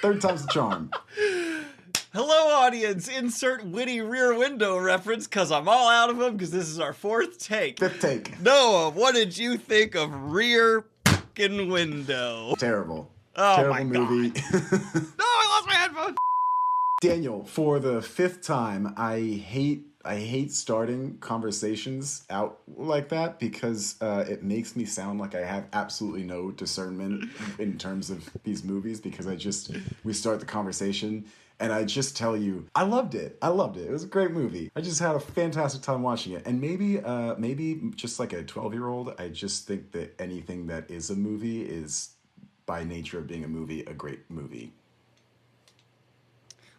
Third time's the charm. Hello, audience. Insert witty Rear Window reference, because I'm all out of them, because this is our fourth take. Fifth take. Noah, what did you think of Rear fucking Window? Terrible. Oh Terrible my movie. God. No, I lost my headphones. Daniel, for the fifth time, I hate starting conversations out like that because it makes me sound like I have absolutely no discernment in terms of these movies because we start the conversation and I just tell you, I loved it. It was a great movie. I just had a fantastic time watching it. And maybe just like a 12-year-old, I just think that anything that is a movie is, by nature of being a movie, a great movie.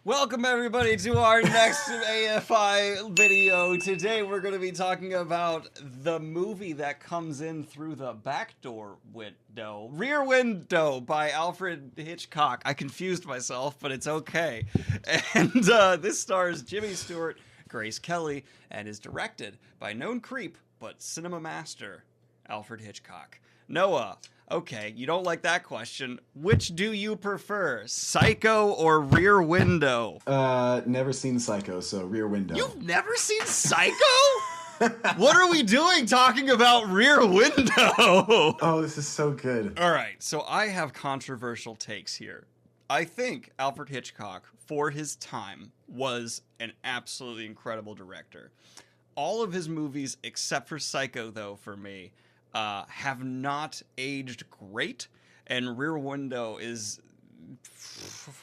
Welcome everybody to our next AFI video. Today we're going to be talking about the movie that comes in through the backdoor window, Rear Window by Alfred Hitchcock. I confused myself, but it's okay. And this stars Jimmy Stewart, Grace Kelly, and is directed by known creep but cinema master Alfred Hitchcock. Noah, okay, you don't like that question. Which do you prefer, Psycho or Rear Window? Never seen Psycho, so Rear Window. You've never seen Psycho? What are we doing talking about Rear Window? Oh, this is so good. All right, so I have controversial takes here. I think Alfred Hitchcock, for his time, was an absolutely incredible director. All of his movies, except for Psycho, though, for me, have not aged great, and Rear Window is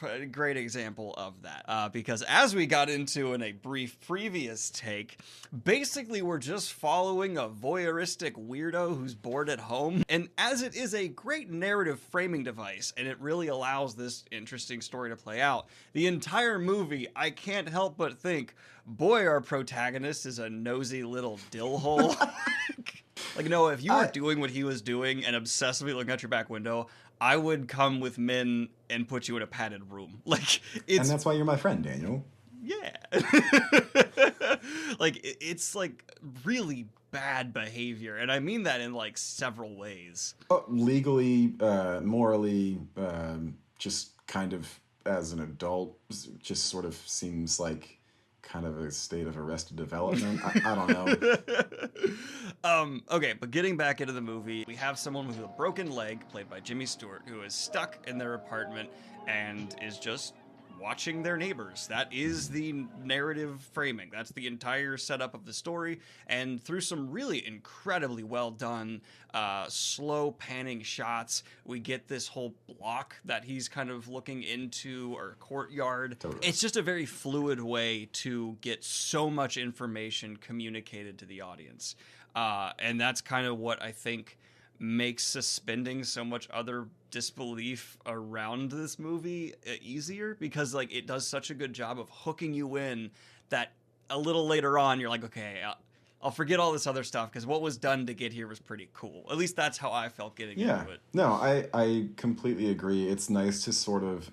a great example of that. Because as we got into in a brief previous take, basically we're just following a voyeuristic weirdo who's bored at home, and as it is a great narrative framing device, and it really allows this interesting story to play out, the entire movie, I can't help but think, boy, our protagonist is a nosy little dill hole. Like, Noah, if you were doing what he was doing and obsessively looking out your back window, I would come with men and put you in a padded room. Like, it's... And that's why you're my friend, Daniel. Yeah. Like, it's, like, really bad behavior. And I mean that in, like, several ways. Legally, morally, just kind of as an adult, just sort of seems like kind of a state of arrested development. I don't know. Okay, but getting back into the movie, we have someone with a broken leg, played by Jimmy Stewart, who is stuck in their apartment and is just watching their neighbors. That is the narrative framing. That's the entire setup of the story. And through some really incredibly well done, slow panning shots, we get this whole block that he's kind of looking into, or courtyard. Totally. It's just a very fluid way to get so much information communicated to the audience. And that's kind of what I think makes suspending so much other disbelief around this movie easier, because like it does such a good job of hooking you in that a little later on you're like, okay, I'll forget all this other stuff because what was done to get here was pretty cool. At least that's how I felt getting into it. No, I completely agree. It's nice to sort of,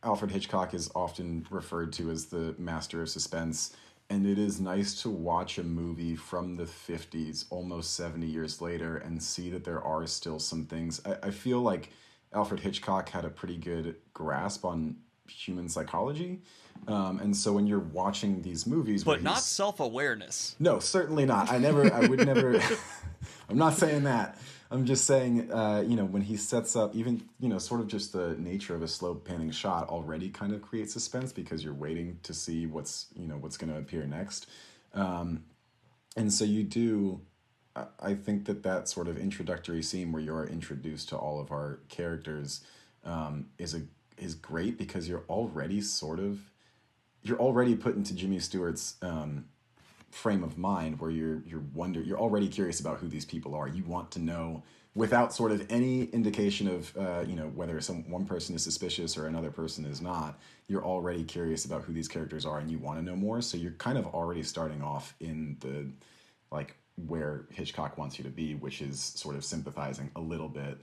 Alfred Hitchcock is often referred to as the master of suspense. And it is nice to watch a movie from the 50s, almost 70 years later, and see that there are still some things. I feel like Alfred Hitchcock had a pretty good grasp on human psychology. And so when you're watching these movies... But not self-awareness. No, certainly not. I would never... I'm not saying that. I'm just saying, when he sets up, even, sort of just the nature of a slow panning shot already kind of creates suspense because you're waiting to see what's going to appear next. And so you do, I think that sort of introductory scene where you're introduced to all of our characters is great because you're already put into Jimmy Stewart's frame of mind where you're already curious about who these people are. You want to know without sort of any indication of whether one person is suspicious or another person is not. You're already curious about who these characters are and you want to know more. So you're kind of already starting off in the where Hitchcock wants you to be, which is sort of sympathizing a little bit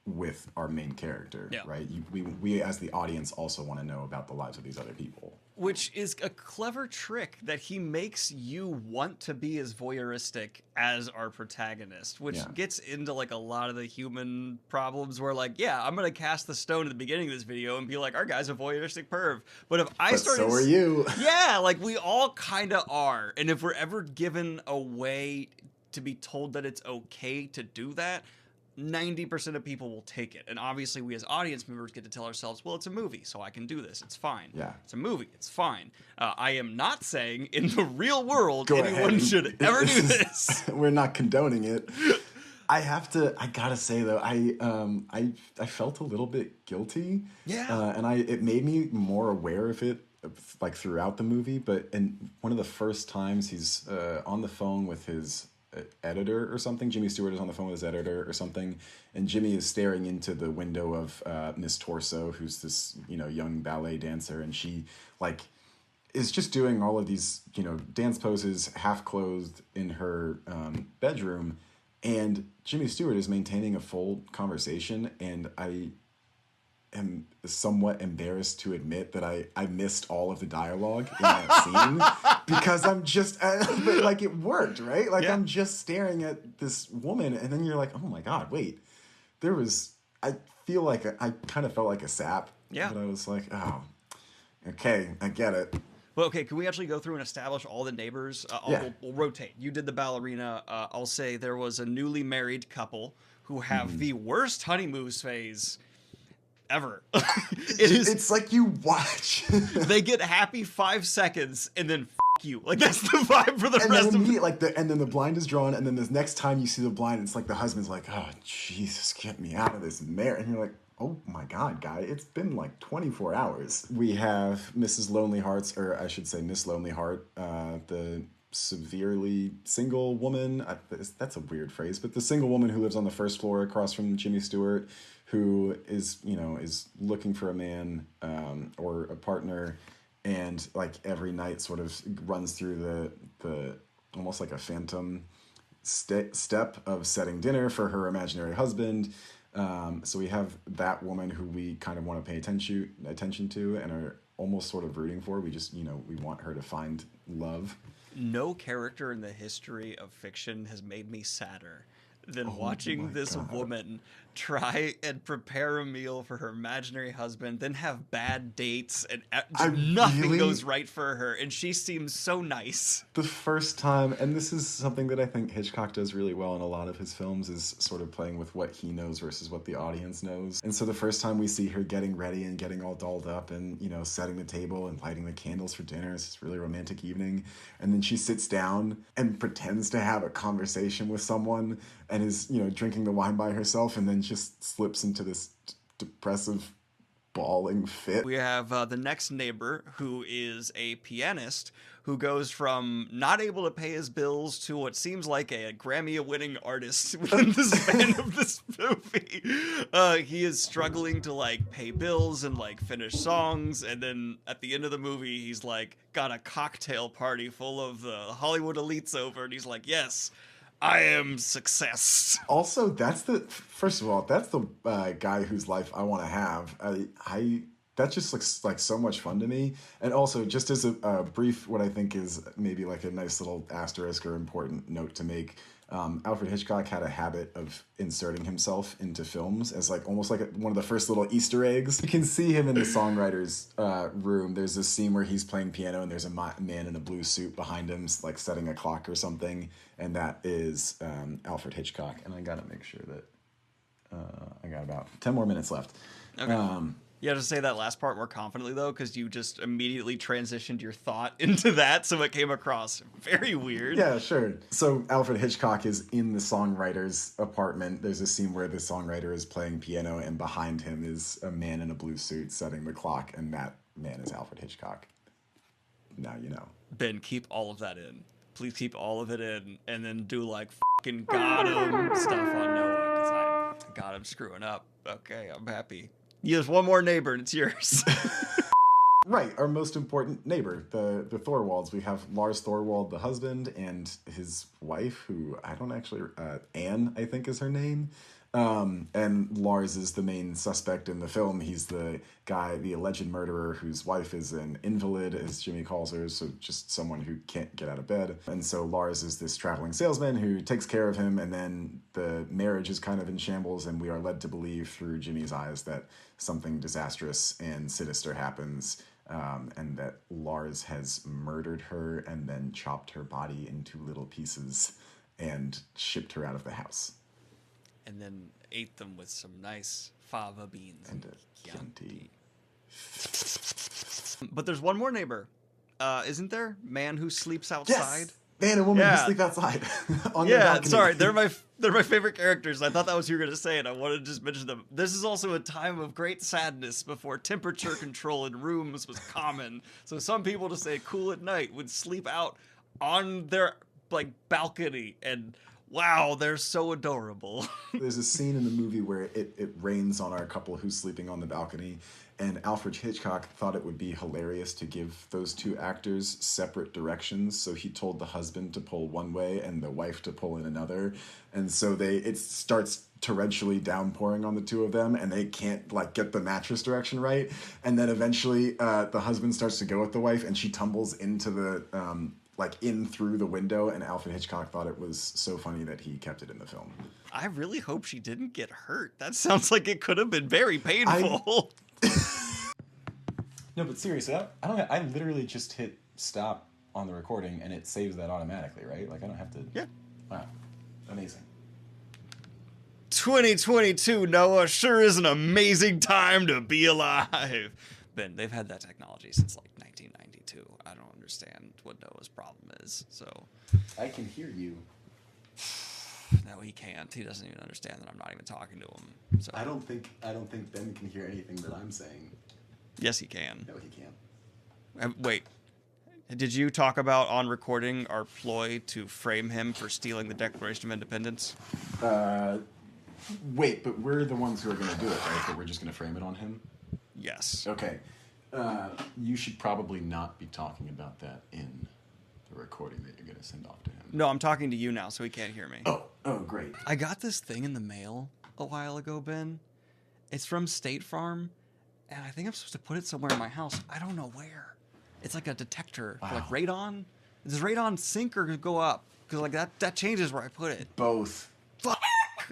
with our main character, Yeah. right? We as the audience also want to know about the lives of these other people. Which is a clever trick that he makes you want to be as voyeuristic as our protagonist, which Yeah. gets into like a lot of the human problems where like, yeah, I'm going to cast the stone at the beginning of this video and be like, our guy's a voyeuristic perv. But if I But started... so are you. Yeah, like we all kind of are. And if we're ever given a way to be told that it's okay to do that, 90% of people will take it. And obviously we as audience members get to tell ourselves, well, it's a movie, so I can do this. It's fine. Yeah. It's a movie. It's fine. I am not saying in the real world Go anyone ahead. should ever do this. We're not condoning it. I gotta say though, I felt a little bit guilty. Yeah. And it made me more aware of it, like throughout the movie. But in one of the first times he's on the phone with his editor or something. Jimmy Stewart is on the phone with his editor or something, and Jimmy is staring into the window of Miss Torso, who's this young ballet dancer, and she like is just doing all of these dance poses half clothed in her bedroom, and Jimmy Stewart is maintaining a full conversation, and I am somewhat embarrassed to admit that I missed all of the dialogue in that scene because I'm just but like it worked, right? Like Yeah. I'm just staring at this woman, and then you're like, oh my god, wait, I feel like I kind of felt like a sap. Yeah. But I was like, oh, okay, I get it. Well, okay, can we actually go through and establish all the neighbors? Yeah. We'll rotate. You did the ballerina. I'll say there was a newly married couple who have the worst honeymoon phase ever. It's like you watch. They get happy 5 seconds and then you. Like that's the vibe for the And rest then of the... and then the blind is drawn, and then the next time you see the blind, it's like the husband's like, oh Jesus, get me out of this marriage. And you're like, oh my god, guy, it's been like 24 hours. We have Mrs. Lonely Hearts, or I should say Miss Lonely Heart, the severely single woman. That's a weird phrase, but the single woman who lives on the first floor across from Jimmy Stewart, who is looking for a man or a partner, and like every night sort of runs through the almost like a phantom step of setting dinner for her imaginary husband. So we have that woman who we kind of want to pay attention to and are almost sort of rooting for. We just we want her to find love. No character in the history of fiction has made me sadder than watching this woman try and prepare a meal for her imaginary husband, then have bad dates, and nothing goes right for her, and she seems so nice. The first time, and this is something that I think Hitchcock does really well in a lot of his films, is sort of playing with what he knows versus what the audience knows. And so the first time we see her getting ready and getting all dolled up and, setting the table and lighting the candles for dinner, it's this really romantic evening. And then she sits down and pretends to have a conversation with someone and is, drinking the wine by herself, and then just slips into this depressive bawling fit. We have the next neighbor, who is a pianist, who goes from not able to pay his bills to what seems like a Grammy-winning artist within the span of this movie. He is struggling to like pay bills and like finish songs, and then at the end of the movie, he's like got a cocktail party full of the Hollywood elites over, and he's like, yes, I am success. Also, first of all, that's the guy whose life I want to have. That just looks like so much fun to me. And also, just as a brief, what I think is maybe like a nice little asterisk or important note to make, Alfred Hitchcock had a habit of inserting himself into films as like almost like one of the first little Easter eggs. You can see him in the songwriter's room. There's this scene where he's playing piano and there's a man in a blue suit behind him, like setting a clock or something. And that is Alfred Hitchcock. And I gotta make sure that I got about 10 more minutes left. Okay. You have to say that last part more confidently, though, because you just immediately transitioned your thought into that, so it came across very weird. Yeah, sure. So Alfred Hitchcock is in the songwriter's apartment. There's a scene where the songwriter is playing piano, and behind him is a man in a blue suit setting the clock, and that man is Alfred Hitchcock. Now you know. Ben, keep all of that in. Please keep all of it in, and then do, like, fucking got him stuff on Noah, because I got him screwing up. Okay, I'm happy. There's one more neighbor, and it's yours. Right, our most important neighbor, the Thorwalds. We have Lars Thorwald, the husband, and his wife, who I don't actually... Anne, I think is her name. And Lars is the main suspect in the film. He's the guy, the alleged murderer, whose wife is an invalid, as Jimmy calls her, so just someone who can't get out of bed. And so Lars is this traveling salesman who takes care of him, and then the marriage is kind of in shambles, and we are led to believe through Jimmy's eyes that something disastrous and sinister happens, and that Lars has murdered her and then chopped her body into little pieces and shipped her out of the house. And then ate them with some nice fava beans. And a Chianti. But there's one more neighbor, isn't there? Man who sleeps outside. Yes! Man and woman who sleep outside on their balcony. Sorry, they're my favorite characters. I thought that was what you were gonna say, and I wanted to just mention them. This is also a time of great sadness before temperature control in rooms was common. So some people, to stay cool at night, would sleep out on their balcony, and wow, they're so adorable. There's a scene in the movie where it rains on our couple who's sleeping on the balcony, and Alfred Hitchcock thought it would be hilarious to give those two actors separate directions, so he told the husband to pull one way and the wife to pull in another, and so it starts torrentially downpouring on the two of them, and they can't get the mattress direction right, and then eventually the husband starts to go with the wife, and she tumbles into the in through the window, and Alfred Hitchcock thought it was so funny that he kept it in the film. I really hope she didn't get hurt. That sounds like it could have been very painful. No, but seriously, I literally just hit stop on the recording and it saves that automatically, right? I don't have to. Yeah. Wow. Amazing. 2022, Noah, sure is an amazing time to be alive. Ben, they've had that technology since 1992. I don't understand what Noah's problem is. So I can hear you. No, he can't. He doesn't even understand that I'm not even talking to him. So I don't think Ben can hear anything that I'm saying. Yes, he can. No, he can't. Wait. Did you talk about on recording our ploy to frame him for stealing the Declaration of Independence? Wait, but we're the ones who are going to do it, right? But we're just going to frame it on him? Yes. Okay. You should probably not be talking about that in the recording that you're going to send off to him. No, I'm talking to you now, so he can't hear me. Oh, great. I got this thing in the mail a while ago, Ben. It's from State Farm, and I think I'm supposed to put it somewhere in my house. I don't know where. It's like a detector for radon. Does radon sink or go up? Because that changes where I put it. Both. Fuck.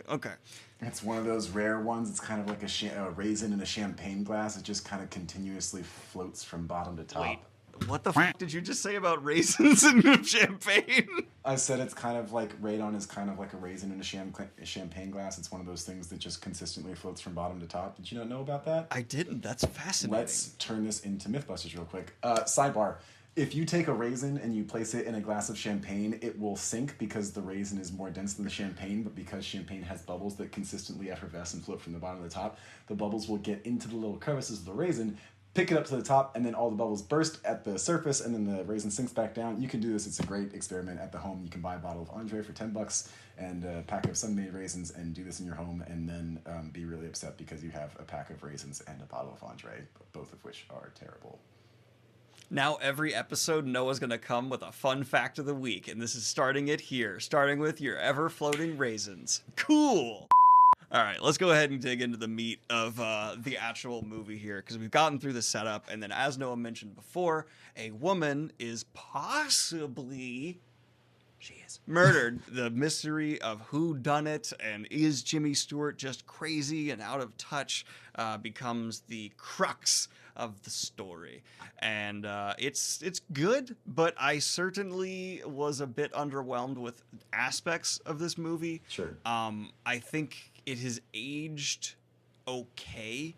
Okay. It's one of those rare ones. It's kind of like a raisin in a champagne glass. It just kind of continuously floats from bottom to top. Wait, what the fuck did you just say about raisins in champagne? I said it's kind of like radon is kind of like a raisin in a champagne glass. It's one of those things that just consistently floats from bottom to top. Did you not know about that? I didn't. That's fascinating. Let's turn this into Mythbusters real quick. Sidebar. If you take a raisin and you place it in a glass of champagne, it will sink because the raisin is more dense than the champagne, but because champagne has bubbles that consistently effervesce and float from the bottom to the top, the bubbles will get into the little crevices of the raisin, pick it up to the top, and then all the bubbles burst at the surface, and then the raisin sinks back down. You can do this. It's a great experiment at the home. You can buy a bottle of Andre for $10 and a pack of Sun-made raisins and do this in your home, and then be really upset because you have a pack of raisins and a bottle of Andre, both of which are terrible. Now every episode, Noah's going to come with a fun fact of the week, and this is starting it here, starting with your ever-floating raisins. Cool! All right, let's go ahead and dig into the meat of the actual movie here, because we've gotten through the setup, and then as Noah mentioned before, a woman is possibly... She is murdered. The mystery of who done it and is Jimmy Stewart just crazy and out of touch becomes the crux of the story. And it's good, but I certainly was a bit underwhelmed with aspects of this movie. Sure. I think it has aged okay.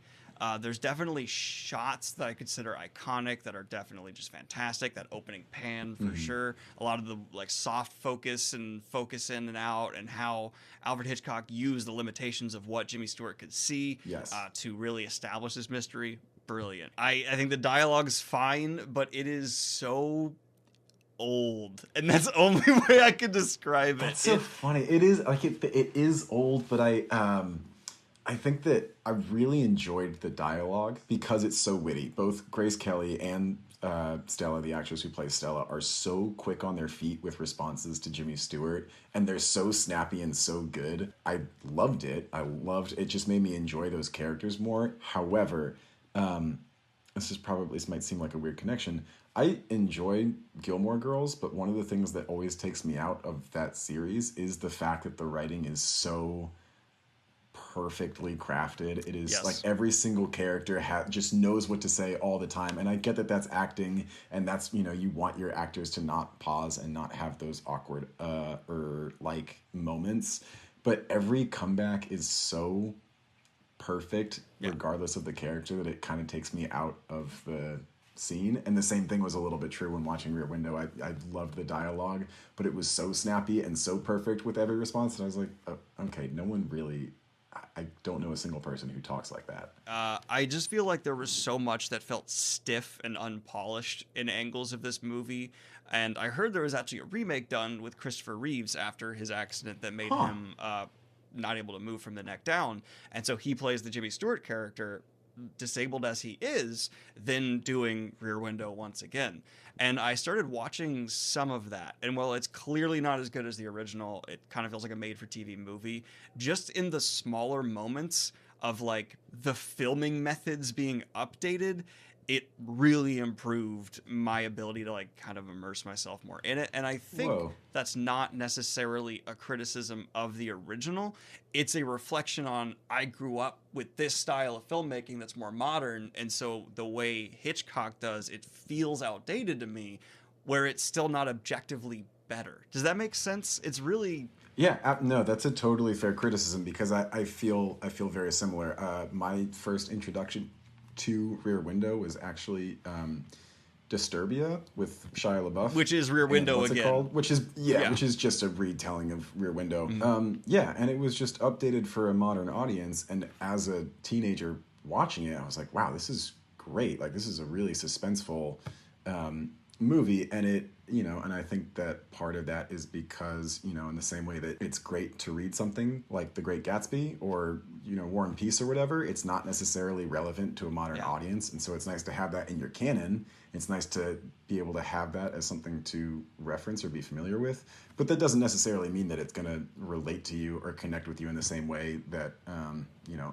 There's definitely shots that I consider iconic that are definitely just fantastic. That opening pan for sure. A lot of the soft focus and focus in and out, and how Alfred Hitchcock used the limitations of what Jimmy Stewart could see to really establish this mystery. Brilliant. I think the dialogue's fine, but it is so old, and that's the only way I can describe it. That's so funny. It is it is old, but I think that I really enjoyed the dialogue because it's so witty. Both Grace Kelly and Stella, the actress who plays Stella, are so quick on their feet with responses to Jimmy Stewart, and they're so snappy and so good. I loved it. It. Just made me enjoy those characters more. However, this might seem like a weird connection. I enjoy Gilmore Girls, but one of the things that always takes me out of that series is the fact that the writing is so perfectly crafted. It is like every single character just knows what to say all the time. And I get that that's acting, and that's, you want your actors to not pause and not have those awkward or like moments. But every comeback is so perfect, regardless of the character, that it kind of takes me out of the scene. And the same thing was a little bit true when watching Rear Window. I loved the dialogue, but it was so snappy and so perfect with every response that I was like, oh, okay, no one really... I don't know a single person who talks like that. I just feel like there was so much that felt stiff and unpolished in angles of this movie. And I heard there was actually a remake done with Christopher Reeves after his accident that made him not able to move from the neck down. And so he plays the Jimmy Stewart character, disabled as he is, then doing Rear Window once again. And I started watching some of that. And while it's clearly not as good as the original, it kind of feels like a made-for-TV movie. Just in the smaller moments of like the filming methods being updated, it really improved my ability to like kind of immerse myself more in it. And I think that's not necessarily a criticism of the original. It's a reflection on, I grew up with this style of filmmaking that's more modern. And so the way Hitchcock does, it feels outdated to me, where it's still not objectively better. Does that make sense? It's really... Yeah, no, that's a totally fair criticism, because I feel very similar. My first introduction to Rear Window was actually Disturbia with Shia LaBeouf, which is Rear Window what's again. It called? Which is just a retelling of Rear Window. Mm-hmm. And it was just updated for a modern audience. And as a teenager watching it, I was like, wow, this is great. Like, this is a really suspenseful movie. And it, and I think that part of that is because, in the same way that it's great to read something like The Great Gatsby or, War and Peace or whatever, it's not necessarily relevant to a modern audience. And so it's nice to have that in your canon. It's nice to be able to have that as something to reference or be familiar with. But that doesn't necessarily mean that it's going to relate to you or connect with you in the same way that,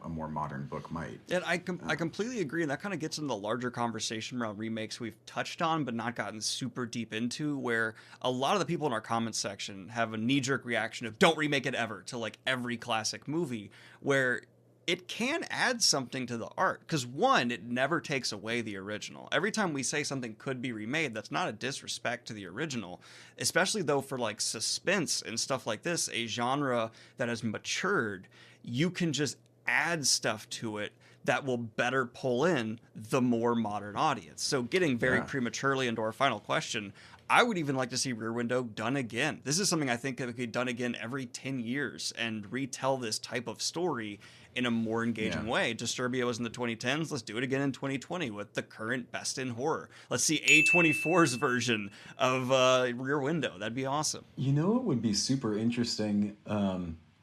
a more modern book might. And I completely agree. And that kind of gets into the larger conversation around remakes we've touched on, but not gotten super deep into, where a lot of the people in our comments section have a knee-jerk reaction of don't remake it ever to like every classic movie, where it can add something to the art. Because one, it never takes away the original. Every time we say something could be remade, that's not a disrespect to the original, especially though for like suspense and stuff like this, a genre that has matured, you can just add stuff to it that will better pull in the more modern audience. So getting very prematurely into our final question, I would even like to see Rear Window done again. This is something I think that could be done again every 10 years and retell this type of story in a more engaging way. Disturbia was in the 2010s. Let's do it again in 2020 with the current best in horror. Let's see A24's version of Rear Window. That'd be awesome. You know what would be super interesting?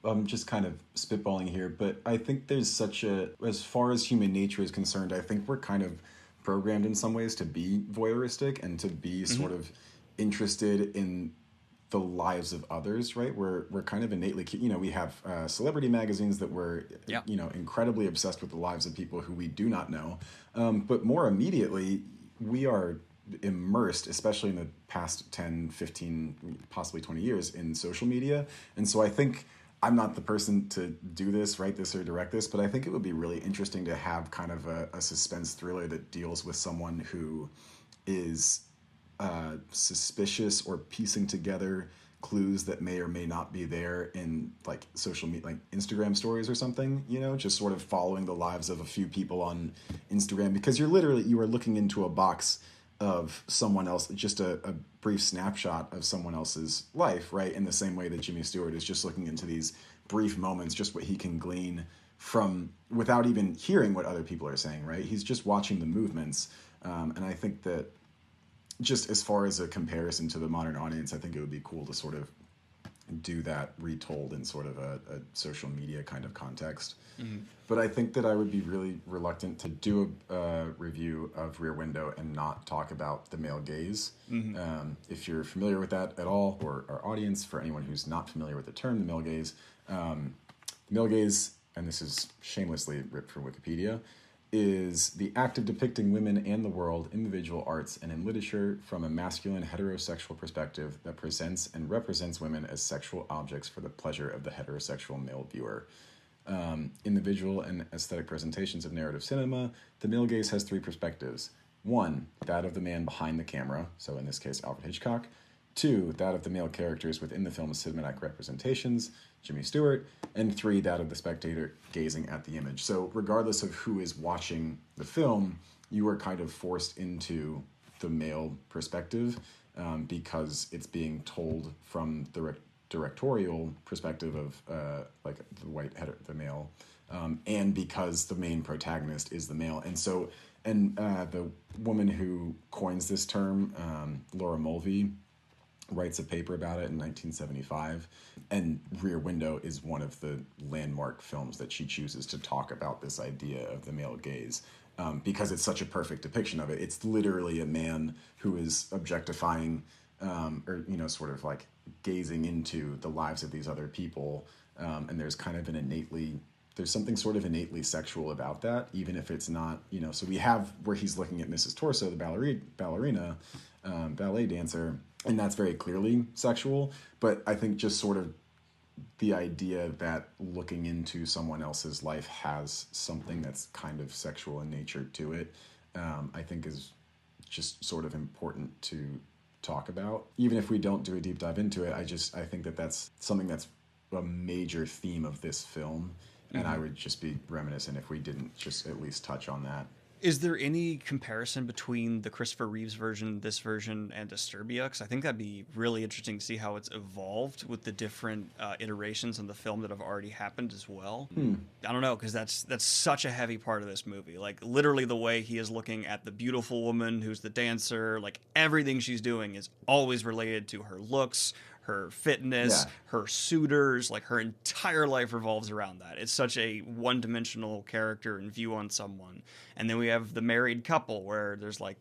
I'm just kind of spitballing here, but I think there's as far as human nature is concerned, I think we're kind of programmed in some ways to be voyeuristic and to be sort of interested in the lives of others, right? We're kind of innately, we have celebrity magazines that we're, incredibly obsessed with the lives of people who we do not know. But more immediately, we are immersed, especially in the past 10, 15, possibly 20 years, in social media. And so I think I'm not the person to do this, write this, or direct this, but I think it would be really interesting to have kind of a suspense thriller that deals with someone who is suspicious or piecing together clues that may or may not be there in like social media, like Instagram stories or something, just sort of following the lives of a few people on Instagram, because you are looking into a box of someone else, just a brief snapshot of someone else's life, right? In the same way that Jimmy Stewart is just looking into these brief moments, just what he can glean from without even hearing what other people are saying, right? He's just watching the movements. And I think that just as far as a comparison to the modern audience, I think it would be cool to sort of do that retold in sort of a social media kind of context. Mm-hmm. But I think that I would be really reluctant to do a review of Rear Window and not talk about the male gaze. Mm-hmm. If you're familiar with that at all, or our audience, for anyone who's not familiar with the term, the male gaze, and this is shamelessly ripped from Wikipedia, is the act of depicting women and the world in the visual arts and in literature from a masculine heterosexual perspective that presents and represents women as sexual objects for the pleasure of the heterosexual male viewer. In the visual and aesthetic presentations of narrative cinema, the male gaze has three perspectives. One, that of the man behind the camera, so in this case Alfred Hitchcock. Two, that of the male characters within the film's cinematic representations, Jimmy Stewart. And three, that of the spectator gazing at the image. So regardless of who is watching the film, you are kind of forced into the male perspective because it's being told from the directorial perspective of like the male, and because the main protagonist is the male. And so, the woman who coins this term, Laura Mulvey, writes a paper about it in 1975, and Rear Window is one of the landmark films that she chooses to talk about this idea of the male gaze, because it's such a perfect depiction of it. It's literally a man who is objectifying, or sort of like gazing into the lives of these other people, and there's kind of there's something sort of innately sexual about that, even if it's not, so we have where he's looking at Mrs. Torso, the ballerina, ballet dancer, and that's very clearly sexual. But I think just sort of the idea that looking into someone else's life has something that's kind of sexual in nature to it, I think is just sort of important to talk about. Even if we don't do a deep dive into it, I think that that's something that's a major theme of this film. And I would just be reminiscent if we didn't just at least touch on that. Is there any comparison between the Christopher Reeves version, this version, and Disturbia? Because I think that'd be really interesting to see how it's evolved with the different iterations in the film that have already happened as well. I don't know, because that's such a heavy part of this movie. Like, literally the way he is looking at the beautiful woman who's the dancer, like, everything she's doing is always related to her looks, her fitness, her suitors, like her entire life revolves around that. It's such a one-dimensional character and view on someone. And then we have the married couple where there's like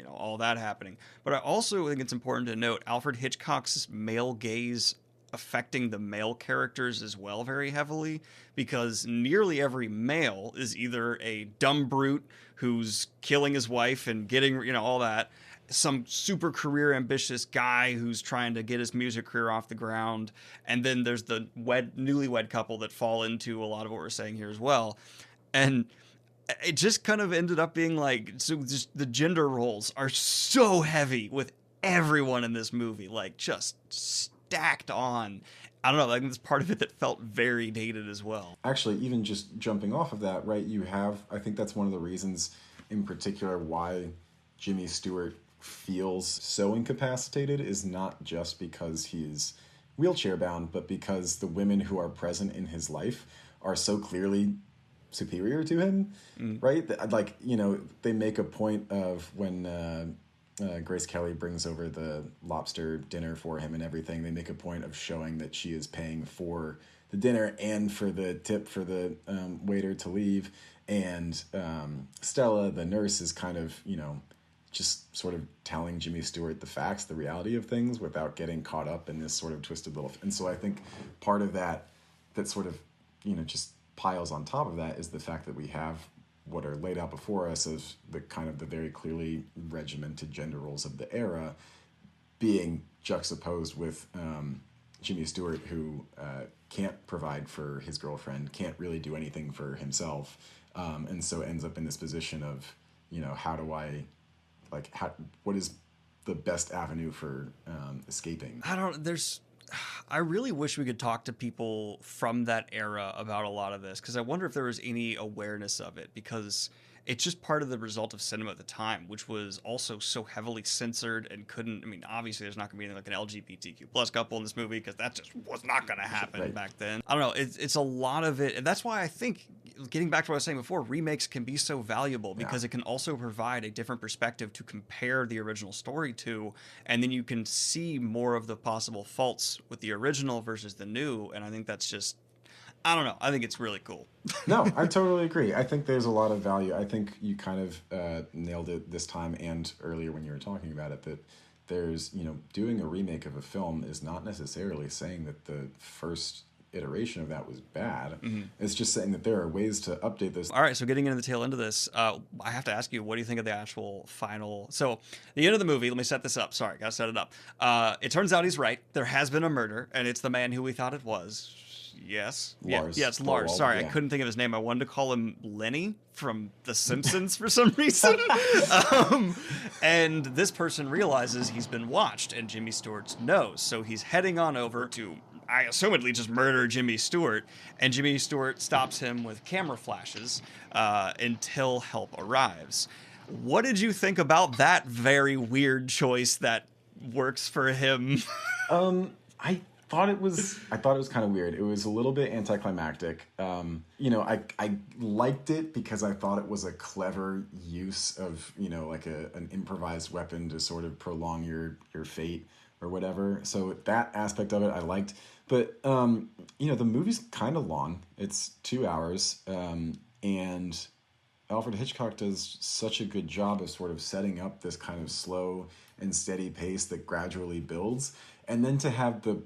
all that happening. But I also think it's important to note Alfred Hitchcock's male gaze affecting the male characters as well very heavily, because nearly every male is either a dumb brute who's killing his wife and getting, all that, some super career ambitious guy who's trying to get his music career off the ground, and then there's the newlywed couple that fall into a lot of what we're saying here as well. And it just kind of ended up being like, so just the gender roles are so heavy with everyone in this movie, like just stacked on. I don't know, like that's part of it that felt very dated as well. Actually, even just jumping off of that, right, I think that's one of the reasons in particular why Jimmy Stewart feels so incapacitated is not just because he's wheelchair bound, but because the women who are present in his life are so clearly superior to him, right? Like, they make a point of when Grace Kelly brings over the lobster dinner for him and everything, they make a point of showing that she is paying for the dinner and for the tip for the waiter to leave. And Stella, the nurse, is kind of, just sort of telling Jimmy Stewart the facts, the reality of things, without getting caught up in this sort of twisted little... And so I think part of that sort of, just piles on top of that is the fact that we have what are laid out before us as the kind of the very clearly regimented gender roles of the era being juxtaposed with Jimmy Stewart, who can't provide for his girlfriend, can't really do anything for himself, and so ends up in this position of, how do I... what is the best avenue for escaping? I really wish we could talk to people from that era about a lot of this, because I wonder if there was any awareness of it, because it's just part of the result of cinema at the time, which was also so heavily censored and obviously there's not going to be like an LGBTQ plus couple in this movie, because that just was not going to happen back then. I don't know. It's a lot of it. And that's why I think getting back to what I was saying before, remakes can be so valuable because it can also provide a different perspective to compare the original story to, and then you can see more of the possible faults with the original versus the new, and I think that's just, I don't know, I think it's really cool. No, I totally agree. I think there's a lot of value. I think you kind of nailed it this time and earlier when you were talking about it, that there's, doing a remake of a film is not necessarily saying that the first iteration of that was bad. It's just saying that there are ways to update this. All right, so getting into the tail end of this, I have to ask you, what do you think of the actual final? So the end of the movie, let me set this up. Sorry, gotta set it up. It turns out he's right. There has been a murder, and it's the man who we thought it was. Yes. Lars. Yeah, it's Lars. Thorwald, Sorry, yeah. I couldn't think of his name. I wanted to call him Lenny from The Simpsons for some reason. And this person realizes he's been watched, and Jimmy Stewart's knows. So he's heading on over to, I assumedly, just murder Jimmy Stewart. And Jimmy Stewart stops him with camera flashes until help arrives. What did you think about that very weird choice that works for him? I thought it was kind of weird. It was a little bit anticlimactic. I liked it because I thought it was a clever use of, like an improvised weapon to sort of prolong your fate or whatever. So that aspect of it I liked. But the movie's kind of long. It's 2 hours, and Alfred Hitchcock does such a good job of sort of setting up this kind of slow and steady pace that gradually builds, and then to have the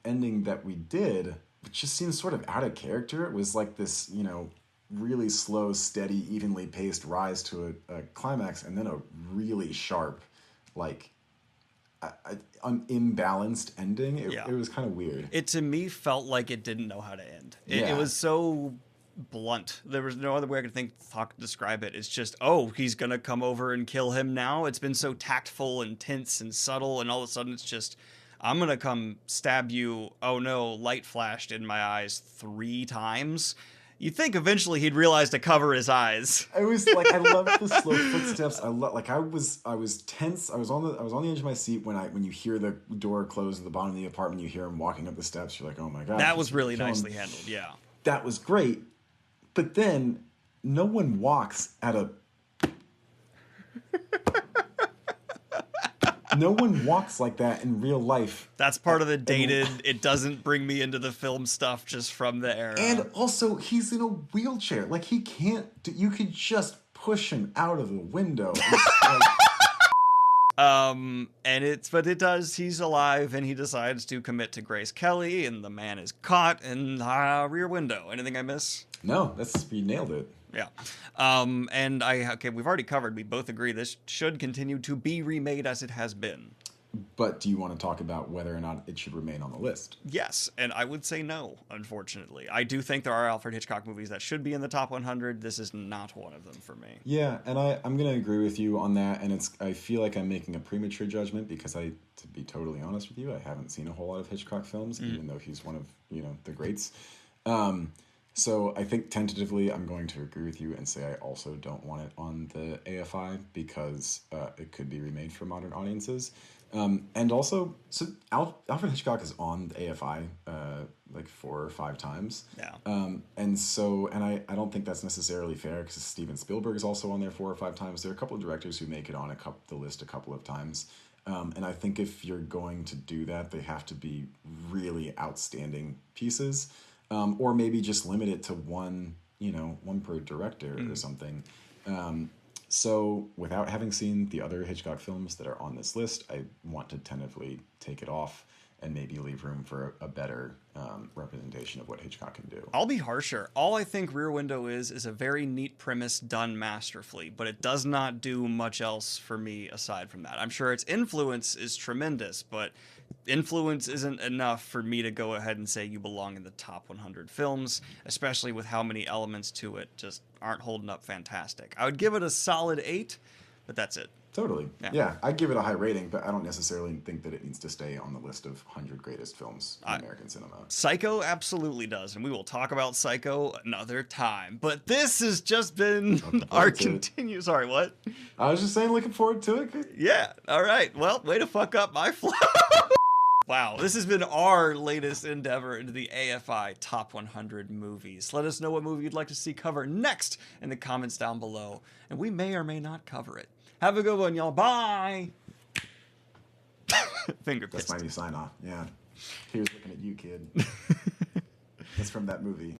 ending that we did, which just seems sort of out of character. It was like this, really slow, steady, evenly paced rise to a climax, and then a really sharp, like, an imbalanced ending. It was kind of weird. It, to me, felt like it didn't know how to end. It Yeah. was so blunt. There was no other way I could describe it. It's just, he's going to come over and kill him now. It's been so tactful and tense and subtle, and all of a sudden it's just, I'm going to come stab you. Oh no, light flashed in my eyes 3 times. You'd think eventually he'd realize to cover his eyes. I was like, I loved the slow footsteps. I was tense. I was on the edge of my seat when you hear the door close at the bottom of the apartment. You hear him walking up the steps. You're like, oh my god. That was really nicely handled. Yeah. That was great. But then no one walks at a. No one walks like that in real life. That's part of the dated, it doesn't bring me into the film stuff just from the era. And also, he's in a wheelchair. Like, he can't. You could just push him out of the window. But it does, he's alive and he decides to commit to Grace Kelly, and the man is caught in the rear window. Anything I miss? No, you nailed it. Yeah. We've already covered, we both agree this should continue to be remade as it has been. But do you want to talk about whether or not it should remain on the list? Yes, and I would say no, unfortunately. I do think there are Alfred Hitchcock movies that should be in the top 100. This is not one of them for me. Yeah, and I'm going to agree with you on that, and I feel like I'm making a premature judgment because to be totally honest with you, I haven't seen a whole lot of Hitchcock films, even though he's one of, the greats. So I think tentatively I'm going to agree with you and say I also don't want it on the AFI because it could be remade for modern audiences. And also, so Alfred Hitchcock is on the AFI like 4 or 5 times. Yeah. And I don't think that's necessarily fair because Steven Spielberg is also on there 4 or 5 times. There are a couple of directors who make it on the list a couple of times. And I think if you're going to do that, they have to be really outstanding pieces. Or maybe just limit it to one per director or something. So without having seen the other Hitchcock films that are on this list, I want to tentatively take it off and maybe leave room for a better representation of what Hitchcock can do. I'll be harsher. All I think Rear Window is a very neat premise done masterfully, but it does not do much else for me aside from that. I'm sure its influence is tremendous, but influence isn't enough for me to go ahead and say you belong in the top 100 films, especially with how many elements to it just aren't holding up fantastic. I would give it a solid 8, but that's it. Totally. Yeah, I'd give it a high rating, but I don't necessarily think that it needs to stay on the list of 100 greatest films in American cinema. Psycho absolutely does, and we will talk about Psycho another time. But this has just been our continue. Sorry, what? I was just saying, looking forward to it. Yeah, all right. Well, way to fuck up my flow. Wow, this has been our latest endeavor into the AFI Top 100 Movies. Let us know what movie you'd like to see cover next in the comments down below, and we may or may not cover it. Have a good one, y'all. Bye! Finger That's pissed. my new sign off. Yeah. He was looking at you, kid. That's from that movie.